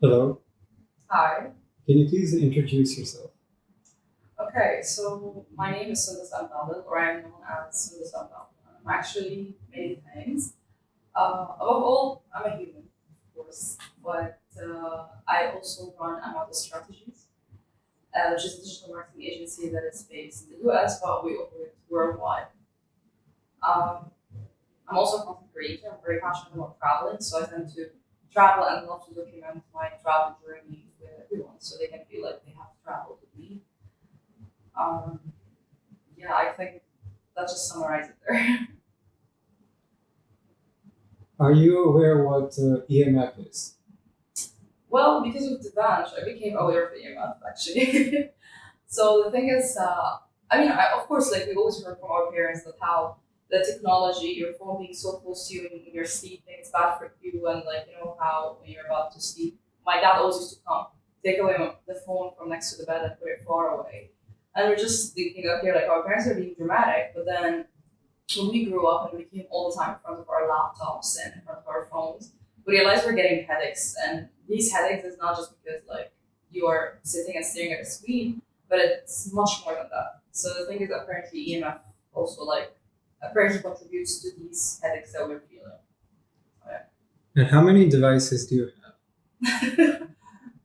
Hello, Hi. can you please introduce yourself? Okay, so my name is Sondos Ammdadl, or I'm known as Sondos Ammdadl. I'm actually many things. Above all, I'm a human, of course, but I also run Ammdadl Strategies, which is a digital marketing agency that is based in the US, but we operate worldwide. Um, I'm also a content creator. I'm very passionate about traveling, so I tend to travel and love to document my travel journey with everyone, so they can feel like they have traveled with me. Um, yeah, I think that just summarizes it there. Are you aware what EMF is? Well, because of the bench, I became aware of the EMF actually. So the thing is, of course, like we always heard from our parents that how the technology, your phone being so close to you in your sleeping, it's bad for you, and like you know how when you're about to sleep, my dad always used to come take away the phone from next to the bed and put it far away. And we're just thinking, okay, like our parents are being dramatic, but then when we grew up and we came all the time in front of our laptops and in front of our phones, we realized we're getting headaches. And these headaches is not just because like you are sitting and staring at a screen, but it's much more than that. So the thing is apparently EMF also like apparently contributes to these headaches that we're feeling. So, And how many devices do you have? yeah.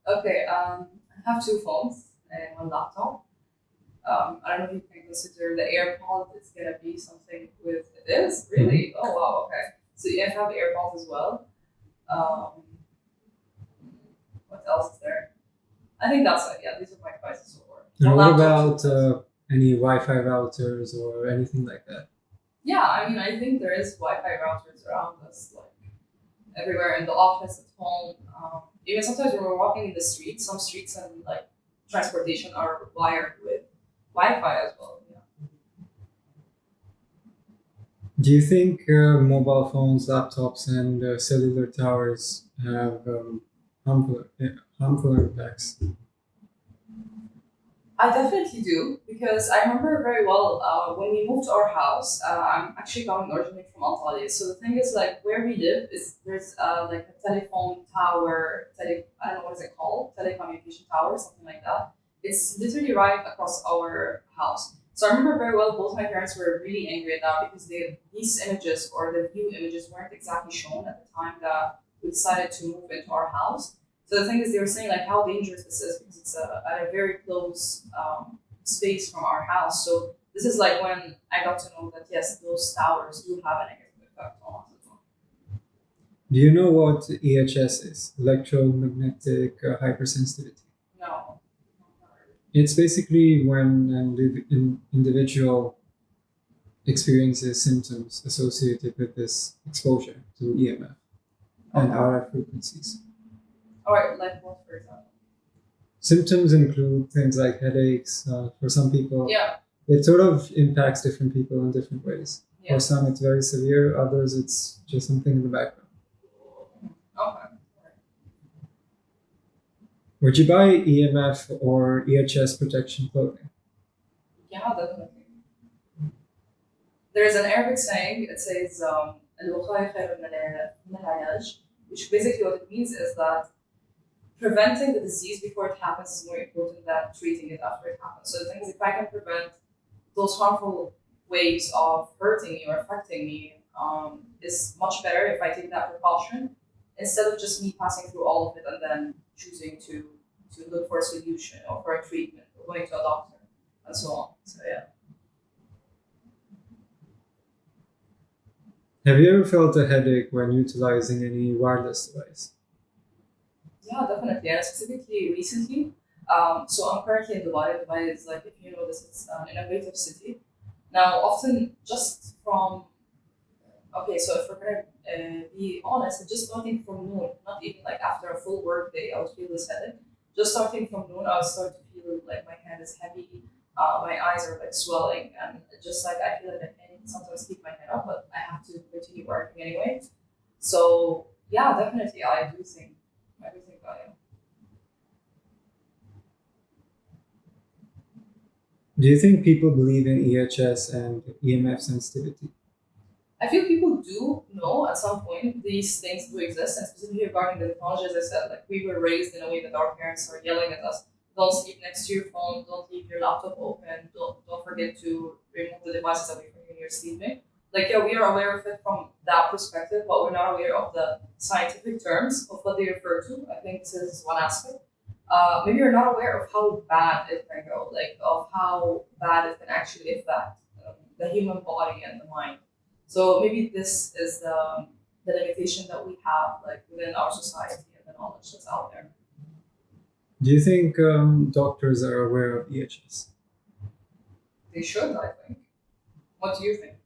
Okay, I have two phones and one laptop. I don't know if you can consider the AirPods. It's gonna be something with it is really. Oh wow, okay. So you have AirPods as well. Um, what else is there? I think that's it. Yeah, these are my devices so far. And One what laptop. about any Wi-Fi routers or anything like that? Yeah, I mean, I think there is Wi-Fi routers around us, like everywhere in the office, at home. Even sometimes when we're walking in the streets, some streets and like transportation are wired with Wi-Fi as well. Yeah. Do you think mobile phones, laptops, and cellular towers have harmful, harmful impacts? I definitely do because I remember very well when we moved to our house. I'm actually coming originally from Antalya, so the thing is like where we live is there's like a telephone tower, I don't know what is it called, telecommunication tower, something like that. It's literally right across our house. So I remember very well both my parents were really angry at that because these images or the view images weren't exactly shown at the time that we decided to move into our house. So the thing is, they were saying like how dangerous this is because it's at a very close space from our house. So this is like when I got to know that yes, those towers do have a negative effect on us as well. Do you know what EHS is? Electromagnetic hypersensitivity. No. It's basically when an individual experiences symptoms associated with this exposure to EMF and Okay. RF frequencies. All right. Like what, for example? Symptoms include things like headaches. For some people, Yeah. it sort of impacts different people in different ways. Yeah. For some, it's very severe. Others, it's just something in the background. Okay. Would you buy EMF or EHS protection clothing? Yeah, definitely. There's an Arabic saying. It says "الوقاية خير من العلاج," which basically what it means is that preventing the disease before it happens is more important than treating it after it happens. So the thing is, if I can prevent those harmful ways of hurting me or affecting me, is much better if I take that precaution instead of just me passing through all of it and then choosing to look for a solution or for a treatment or going to a doctor and so on. So yeah. Have you ever felt a headache when utilizing any wireless device? Yeah, definitely. And specifically recently, so I'm currently in Dubai. Dubai is like, if you know this, it's an innovative city. Now, often just from okay, so if we're gonna be honest, just starting from noon, not even like after a full work day, I would feel this headache. Just starting from noon, I would start to feel like my hand is heavy, my eyes are like swelling, and just like I feel like I can't sometimes keep my head up, but I have to continue working anyway. So yeah, definitely, I do think I am. Do you think people believe in EHS and EMF sensitivity? I feel people do know at some point these things do exist, and specifically regarding the technology, as I said, like we were raised in a way that our parents are yelling at us: don't sleep next to your phone, don't leave your laptop open, don't forget to remove the devices away from you when you're sleeping. Like yeah, we are aware of it from that perspective, but we're not aware of the scientific terms of what they refer to. I think this is one aspect. Maybe you're not aware of how bad it can go, like of how bad it can actually affect the human body and the mind. So maybe this is the limitation that we have, like within our society and the knowledge that's out there. Do you think doctors are aware of EHS? They should, I think. What do you think?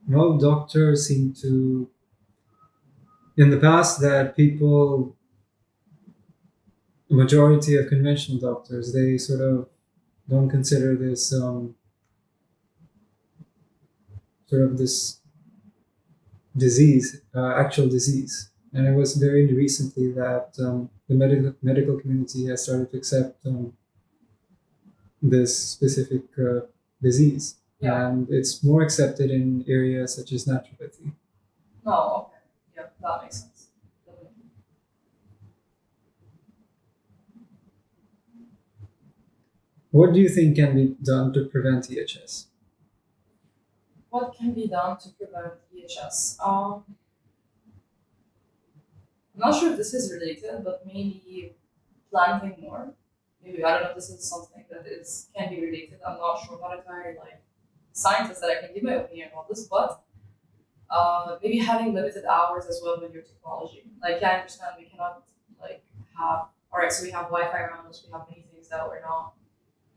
Well, doctors seem to, in the past, that people, majority of conventional doctors, they sort of don't consider this sort of this disease, actual disease. And it was very recently that the medical community has started to accept this specific disease. Yeah. And it's more accepted in areas such as naturopathy. No, okay. Yeah, that makes sense. What do you think can be done to prevent EHS? What can be done to prevent EHS? I'm not sure if this is related, but maybe planting more. Maybe I don't know if this is something that is can be related. I'm not sure. I'm not entirely like scientist that I can give my opinion on this, but maybe having limited hours as well with your technology. Like yeah, I understand we cannot like have all right, so we have Wi-Fi around us, we have many things that we're not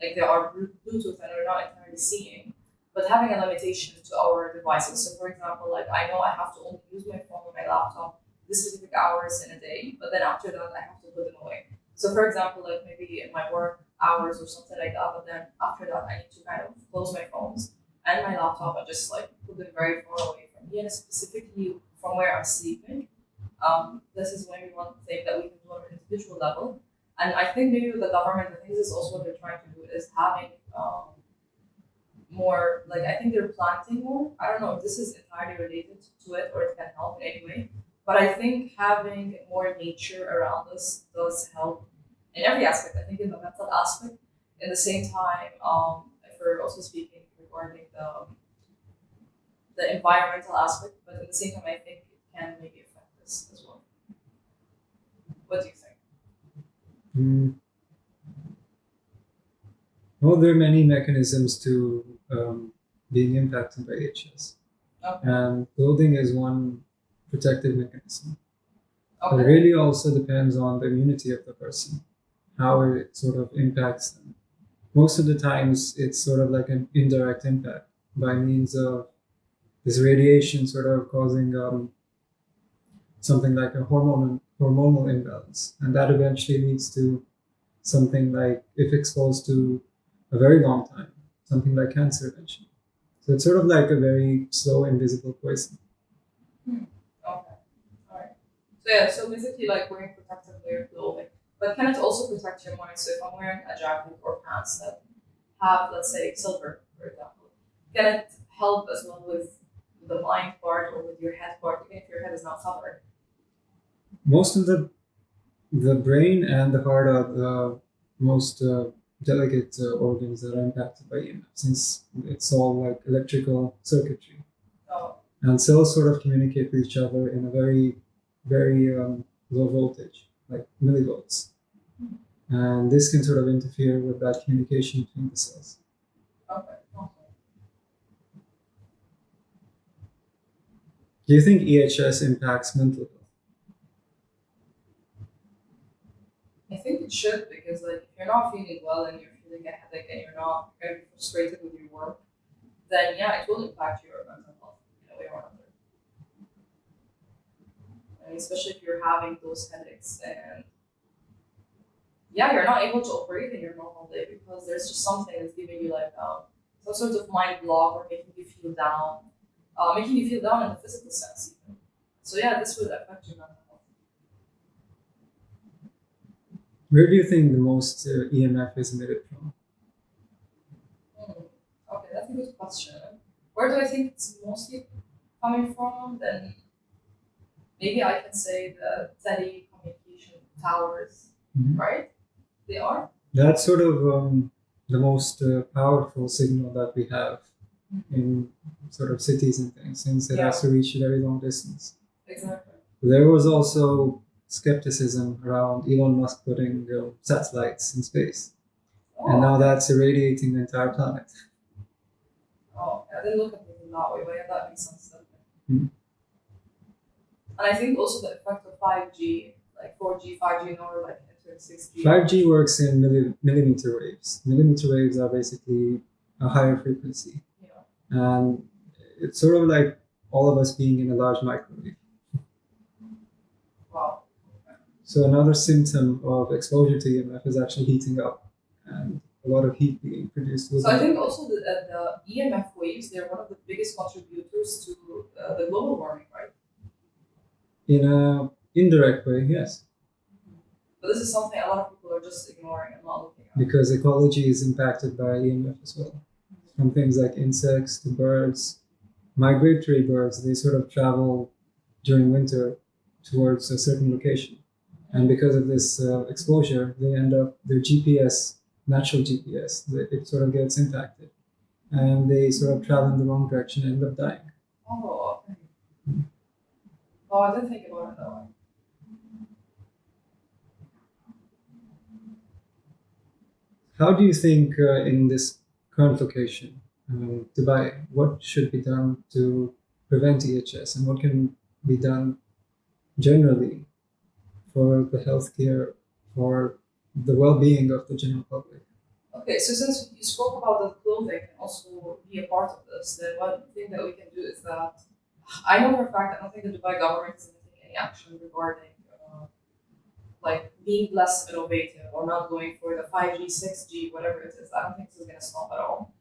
like there are Bluetooth and we're not entirely seeing. But having a limitation to our devices. So for example, like I know I have to only use my phone or my laptop this specific hours in a day, but then after that I have to put them away. So for example, like maybe in my work hours or something like that, but then after that I need to kind of close my phones and my laptop and just like put them very far away from me and specifically from where I'm sleeping. This is maybe one thing that we can do on an individual level. And I think maybe with the government, I think this is also what they're trying to do is having more like I think they're planting more. I don't know if this is entirely related to it or it can help in any way. But I think having more nature around us does help in every aspect. I think in the mental aspect. In the same time, if we're also speaking regarding the environmental aspect, but at the same time, I think it can maybe affect this as well. What do you think? Mm. Well, there are many mechanisms to being impacted by EHS. Okay. And clothing is one protective mechanism. It Okay. really also depends on the immunity of the person, how it sort of impacts them. Most of the times, it's sort of like an indirect impact by means of this radiation sort of causing something like a hormonal imbalance. And that eventually leads to something like, if exposed to a very long time, something like cancer eventually. So it's sort of like a very slow, invisible poison. Okay. All right. So yeah. So basically, like wearing protective layer clothing, but can it also protect your mind? So if I'm wearing a jacket or pants that have, let's say, silver, for example, can it help as well with the mind part or with your head part, even if your head is not covered? Most of the brain and the heart are the most delicate organs that are impacted by EMF, since it's all like electrical circuitry. Oh, And cells sort of communicate with each other in a very low voltage, like millivolts. And this can sort of interfere with that communication between the cells. okay. Okay. Do you think EHS impacts mental health? I think it should because like if you're not feeling well and you're feeling a headache and you're not very frustrated with your work, then yeah, it will impact your mental health in a way or another. And especially if you're having those headaches and yeah, you're not able to operate in your normal day because there's just something that's giving you like some sort of mind block or making you feel down in the physical sense even. So yeah, this would affect your mental health. Where do you think the most EMF is emitted from? Hmm. Okay, that's a good question. Where do I think it's mostly coming from? Then maybe I can say the telecommunication towers, right? They are. That's sort of the most powerful signal that we have in sort of cities and things, since it has to reach a very long distance. Exactly. There was also skepticism around Elon Musk putting satellites in space. And now that's irradiating the entire planet. Oh, I didn't look at it in that way, but yeah, that makes sense. Mm. And I think also the effect of 5G, like 4G, 5G, or like entering 6G. 5G works in millimeter waves. Millimeter waves are basically a higher frequency. Yeah. And it's sort of like all of us being in a large microwave. Wow. So another symptom of exposure to EMF is actually heating up and a lot of heat being produced. So I think also the EMF waves, they're one of the biggest contributors to the global warming, right? In an indirect way, yes. But this is something a lot of people are just ignoring and not looking at. Because ecology is impacted by EMF as well. From things like insects to birds. Migratory birds, they sort of travel during winter towards a certain location. And because of this exposure, they end up, their GPS, natural GPS, it sort of gets impacted. And they sort of travel in the wrong direction and end up dying. Oh, okay. Oh, I didn't think about it that way. How do you think in this current location, Dubai, what should be done to prevent EHS and what can be done generally for the healthcare, for the well-being of the general public? Okay, so since you spoke about that clothing can also be a part of this, then one thing that we can do is that I know for a fact I don't think the Dubai government is going to take any action regarding like being less innovative or not going for the 5G, 6G, whatever it is. I don't think this is going to stop at all.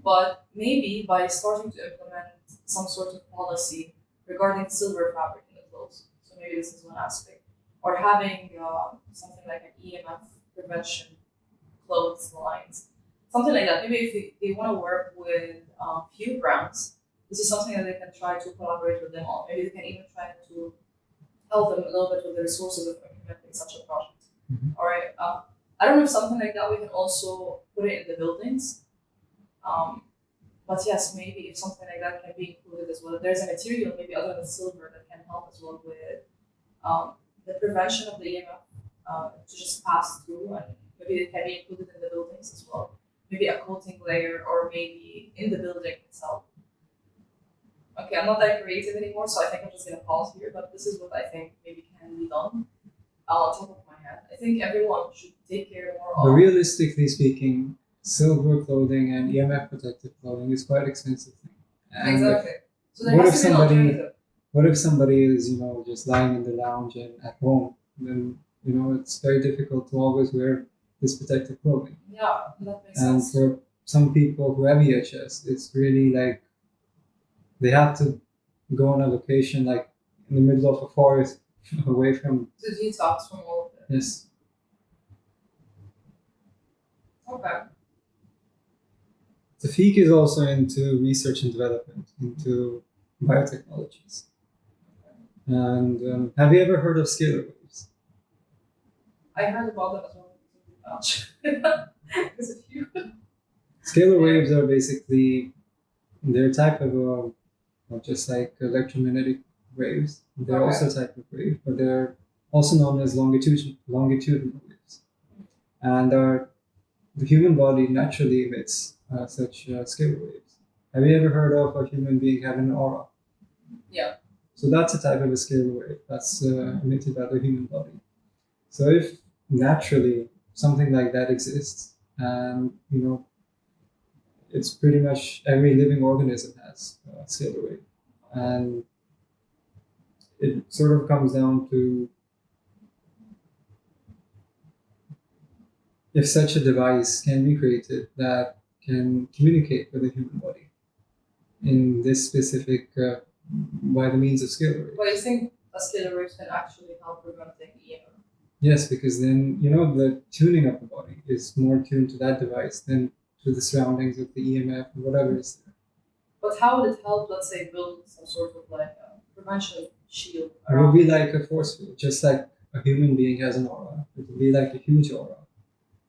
But maybe by starting to implement some sort of policy regarding silver fabric in the clothes. So maybe this is one aspect. Or having something like an EMF prevention clothes lines. Something like that. Maybe if they want to work with few brands, this is something that they can try to collaborate with them on. Maybe they can even try to help them a little bit with the resources of implementing such a project. Mm-hmm. All right. I don't know if something like that we can also put it in the buildings. But yes, maybe if something like that can be included as well. If there's a material maybe other than silver that can help as well with the prevention of the EMF to just pass through, and maybe it can be included in the buildings as well. Maybe a coating layer, or maybe in the building itself. Okay, I'm not that creative anymore, so I think I'm just gonna pause here. But this is what I think maybe can be done on top of my head. I think everyone should take care more of. But realistically speaking, silver clothing and EMF protective clothing is quite expensive thing. And exactly. So there what has if to be an somebody, alternative. what if somebody is, just lying in the lounge and at home? Then, it's very difficult to always wear this protective clothing. Yeah, that makes And sense. for some people who have EHS, it's really like they have to go on a location like in the middle of a forest away from. To detox from all of it. Yes. Okay. The Fique is also into research and development, into biotechnologies. And have you ever heard of scalar waves? I heard about that as well. There's a few. Scalar waves are basically, they're a type of, not just like electromagnetic waves, they're also a type of wave, but they're also known as longitudinal waves. And the human body naturally emits such scalar waves. Have you ever heard of a human being having an aura? Yeah. So that's a type of a scalar wave that's emitted by the human body. So if naturally something like that exists, and it's pretty much every living organism has a scalar wave, and it sort of comes down to if such a device can be created that can communicate with the human body in this specific by the means of scalar waves. But you think a scalar waves can actually help preventing EMF? Yes, because then the tuning of the body is more tuned to that device than to the surroundings of the EMF or whatever is there. But how would it help, let's say, build some sort of like prevention shield It would around. be like a force field, just like a human being has an aura. It would be like a huge aura,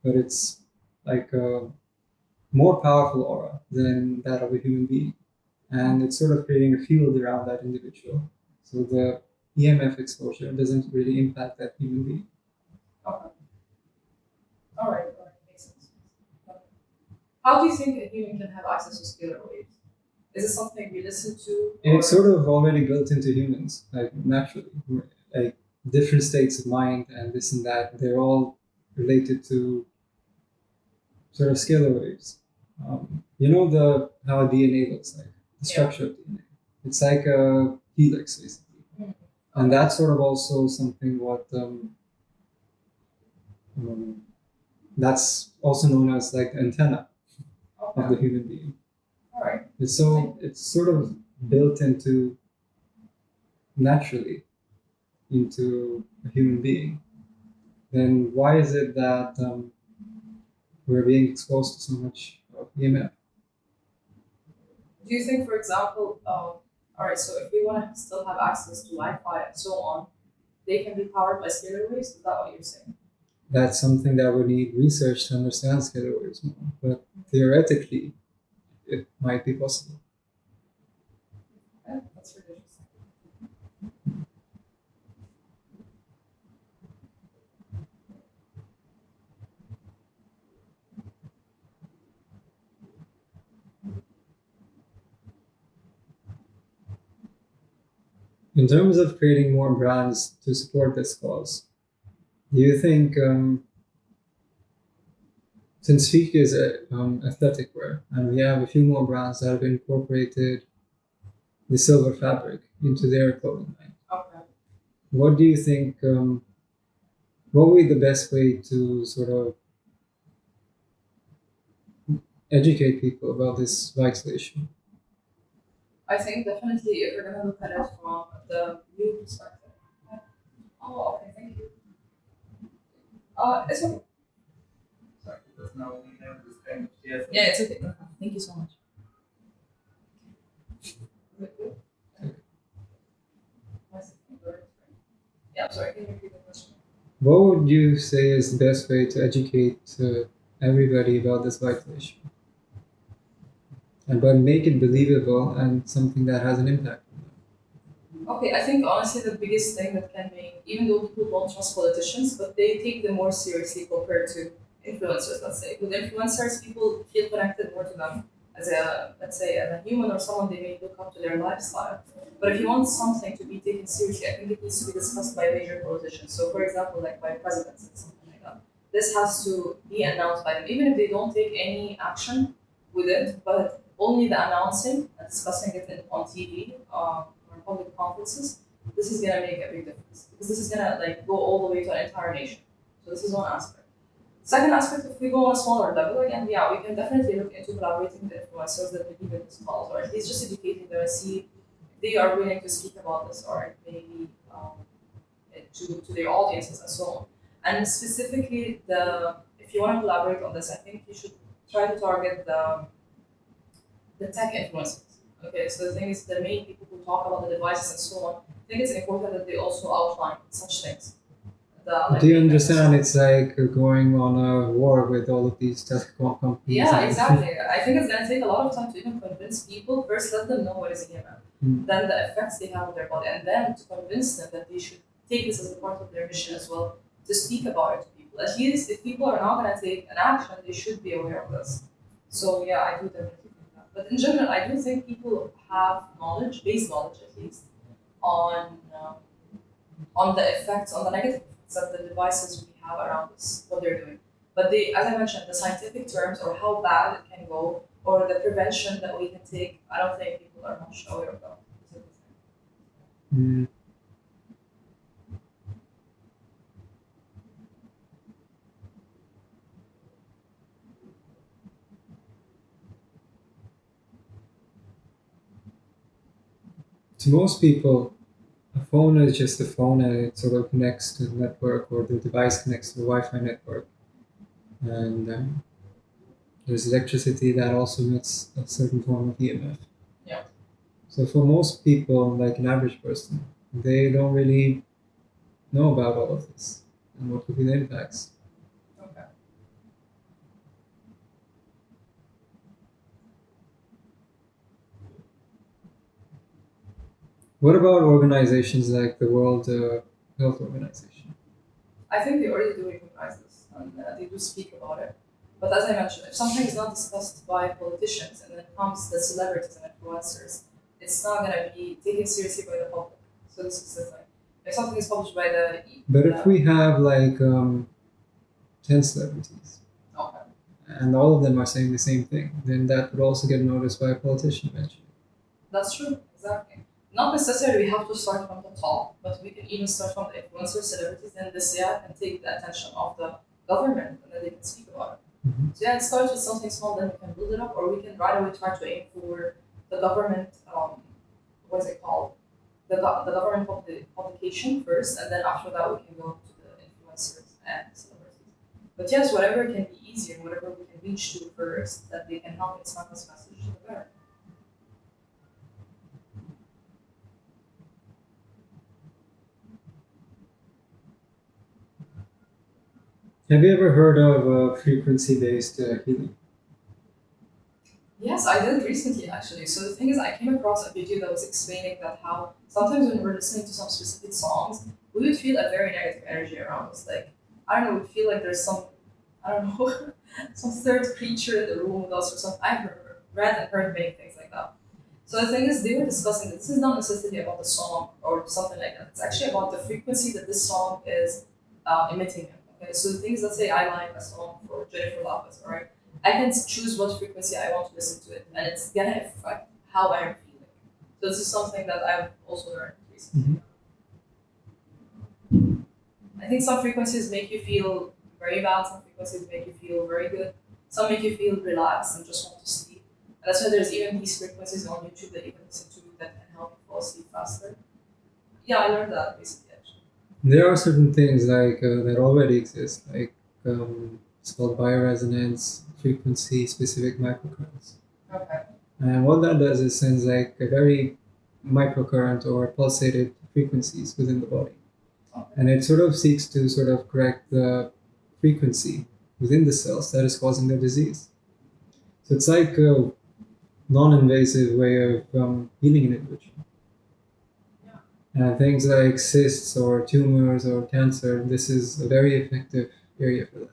but it's like a more powerful aura than that of a human being. And it's sort of creating a field around that individual. So the EMF exposure doesn't really impact that human being. Okay. All right. Makes sense. Okay. How do you think a human can have access to scalar waves? Is it something we listen to? It's sort of already built into humans, like naturally. Like different states of mind and this and that, they're all related to sort of scalar waves. You know how DNA looks like, the structure of DNA. It's like a helix, basically. And that's sort of also something that's also known as like the antenna of the human being. All right. It's sort of built into naturally into a human being. Then why is it that we're being exposed to so much of EMF? Do you think, for example, all right, so if we want to still have access to Wi-Fi and so on, they can be powered by scalar waves? Is that what you're saying? That's something that would need research to understand scalar waves more. But theoretically, it might be possible. Yeah, that's really interesting. In terms of creating more brands to support this cause, do you think, since Fique is athletic wear, and we have a few more brands that have incorporated the silver fabric into their clothing line, Okay. what do you think, what would be the best way to sort of educate people about this vital issue? I think definitely if you're going to look at it from the new perspective. Oh, okay, thank you. It's okay. Sorry. Because now we have this kind of yes. Yeah, it's okay. Thank you so much. Is it good? Yeah, I'm sorry, can you repeat the question? What would you say is the best way to educate everybody about this vital issue? But make it believable and something that has an impact on them. Okay, I think honestly the biggest thing that can make, even though people don't trust politicians, but they take them more seriously compared to influencers, let's say. With influencers, people feel connected more to them as a, let's say, as a human or someone they may look up to their lifestyle. But if you want something to be taken seriously, I think it needs to be discussed by major politicians. So for example, like by presidents and something like that. This has to be announced by them, even if they don't take any action with it, but only the announcing and discussing it on TV or public conferences, this is gonna make a big difference because this is gonna like go all the way to an entire nation. So this is one aspect. Second aspect, if we go on a smaller level, again, yeah, we can definitely look into collaborating with influencers that believe in this cause, or at least just educating them and see if they are willing to speak about this, or maybe to their audiences and so on. And specifically, if you want to collaborate on this, I think you should try to target the tech influencers. Okay, so the thing is, the main people who talk about the devices and so on, I think it's important that they also outline such things. Do you understand? It's like going on a war with all of these telecom companies. Yeah, exactly. I think it's going to take a lot of time to even convince people. First, let them know what is EMF, then the effects they have on their body, and then to convince them that they should take this as a part of their mission as well, to speak about it to people. At least if people are not going to take an action, they should be aware of this. So yeah, I do definitely. But in general, I do think people have knowledge, base knowledge at least, on the effects, on the negative effects of the devices we have around us, what they're doing. But as I mentioned, the scientific terms or how bad it can go, or the prevention that we can take, I don't think people are much aware of that. To most people, a phone is just a phone and it sort of connects to the network, or the device connects to the Wi-Fi network. And there's electricity that also emits a certain form of EMF. Yeah. So for most people, like an average person, they don't really know about all of this and what could be the impacts. Okay. What about organizations like the World Health Organization? I think they already do recognize this and they do speak about it. But as I mentioned, if something is not discussed by politicians and then comes the celebrities and influencers, it's not going to be taken seriously by the public. So this is the thing. If something is published by But if we have like 10 celebrities okay. and all of them are saying the same thing, then that would also get noticed by a politician eventually. That's true, exactly. Not necessarily we have to start from the top, but we can even start from the influencer celebrities, and this can take the attention of the government, and then they can speak about it. Mhm. So it starts with something small, then we can build it up, or we can right away try to aim for the government. What is it called? The government publication first, and then after that we can go to the influencers and celebrities. But yes, whatever can be easier, whatever we can reach to first, that they can help expand this message, the better. Have you ever heard of frequency-based healing? Yes, I did recently actually. So the thing is, I came across a video that was explaining that how sometimes when we're listening to some specific songs, we would feel a very negative energy around us. Like I don't know, we feel like there's some I don't know some third creature in the room with us or something. I've read and heard many things like that. So the thing is, they were discussing that this is not necessarily about the song or something like that. It's actually about the frequency that this song is emitting. Okay, so the thing is, let's say I like a song for Jennifer Lopez, alright? I can choose what frequency I want to listen to it, and it's gonna affect how I am feeling. So this is something that I've also learned recently. I think some frequencies make you feel very bad, some frequencies make you feel very good, some make you feel relaxed and just want to sleep. And that's why there's even these frequencies on YouTube that you can listen to that can help you fall asleep faster. Yeah, I learned that recently actually. There are certain things like that already exist, like it's called bioresonance, frequency-specific microcurrents. Okay. And what that does is sends like a very microcurrent or pulsated frequencies within the body. Okay. And it sort of seeks to sort of correct the frequency within the cells that is causing the disease. So it's like a non-invasive way of healing an individual. And things like cysts or tumors or cancer, this is a very effective area for that.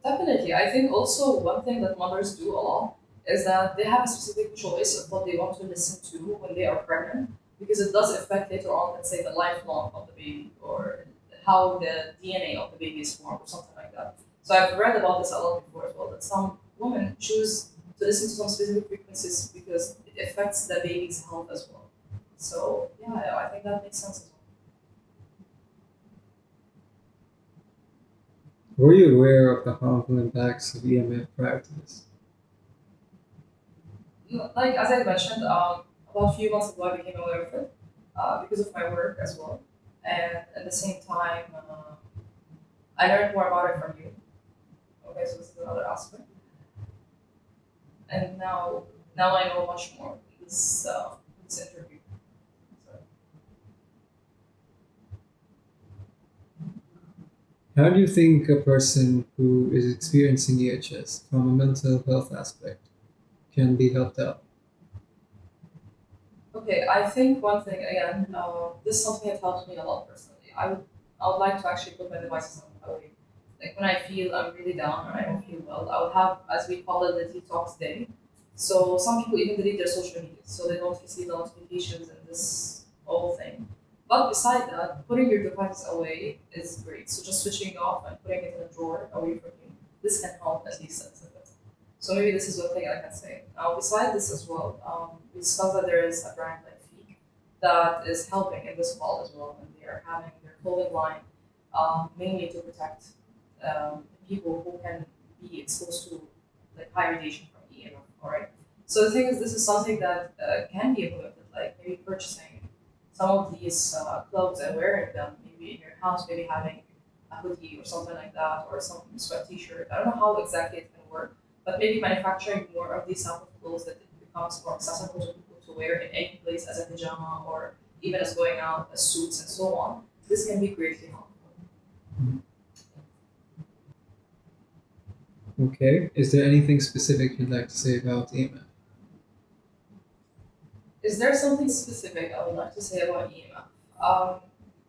Definitely. I think also one thing that mothers do a lot is that they have a specific choice of what they want to listen to when they are pregnant because it does affect later on, let's say, the lifelong of the baby or how the DNA of the baby is formed or something like that. So I've read about this a lot before as well, that some women choose to listen to some specific frequencies because it affects the baby's health as well. So yeah, I think that makes sense as Were you aware of the harmful impacts of EMF prior to this? well. Like as I mentioned, about a few months ago I became aware of it because of my work as well, and at the same time I learned more about it from you. Okay, so this is another aspect, and now I know much more in this interview. So, How do you think a person who is experiencing EHS from a mental health aspect can be helped out? okay, I think one thing again, this is something that helps me a lot personally. I would like to actually put my devices away. Like when I feel I'm really down or I don't feel well, I would have, as we call it, the detox day. So some people even delete their social media so they don't receive the notifications and this whole thing. But beside that, putting your devices away is great. So just switching off and putting it in a drawer away from you, this can help at least a little bit. So maybe this is one thing I can say. Now, beside this as well, we discussed that there is a brand like Fique that is helping in this fall as well, and they are having their clothing line mainly to protect people who can be exposed to like high radiation from EMF. All right. So the thing is, this is something that can be implemented, like maybe purchasing some of these clothes and wearing them, maybe in your house, maybe having a hoodie or something like that, or some sweat T-shirt. I don't know how exactly it can work, but maybe manufacturing more of these type of clothes that it becomes more accessible to people to wear in any place as a pajama or even as going out, as suits and so on, this can be greatly helpful. Okay. Is there anything specific you'd like to say about EMF? Is there something specific I would like to say about EMF?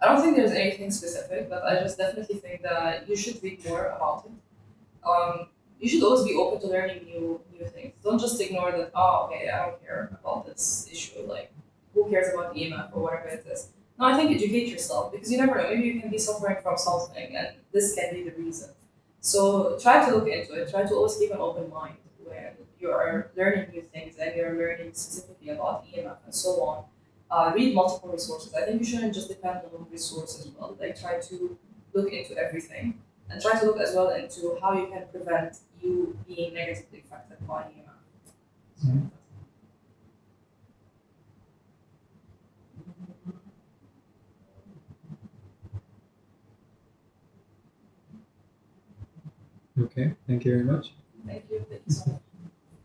I don't think there's anything specific, but I just definitely think that you should read more about it. You should always be open to learning new things. Don't just ignore that. Oh, okay, I don't care about this issue. Like, who cares about EMF or whatever it is? No, I think educate yourself because you never know. Maybe you can be suffering from something, and this can be the reason. So try to look into it. Try to always keep an open mind when you are learning new things and you're learning specifically about EMF and so on. Read multiple resources. I think you shouldn't just depend on one resource as well. Like try to look into everything and try to look as well into how you can prevent you being negatively affected by EMF. Mhm. Okay. Thank you very much. Thank you. Thank you so much.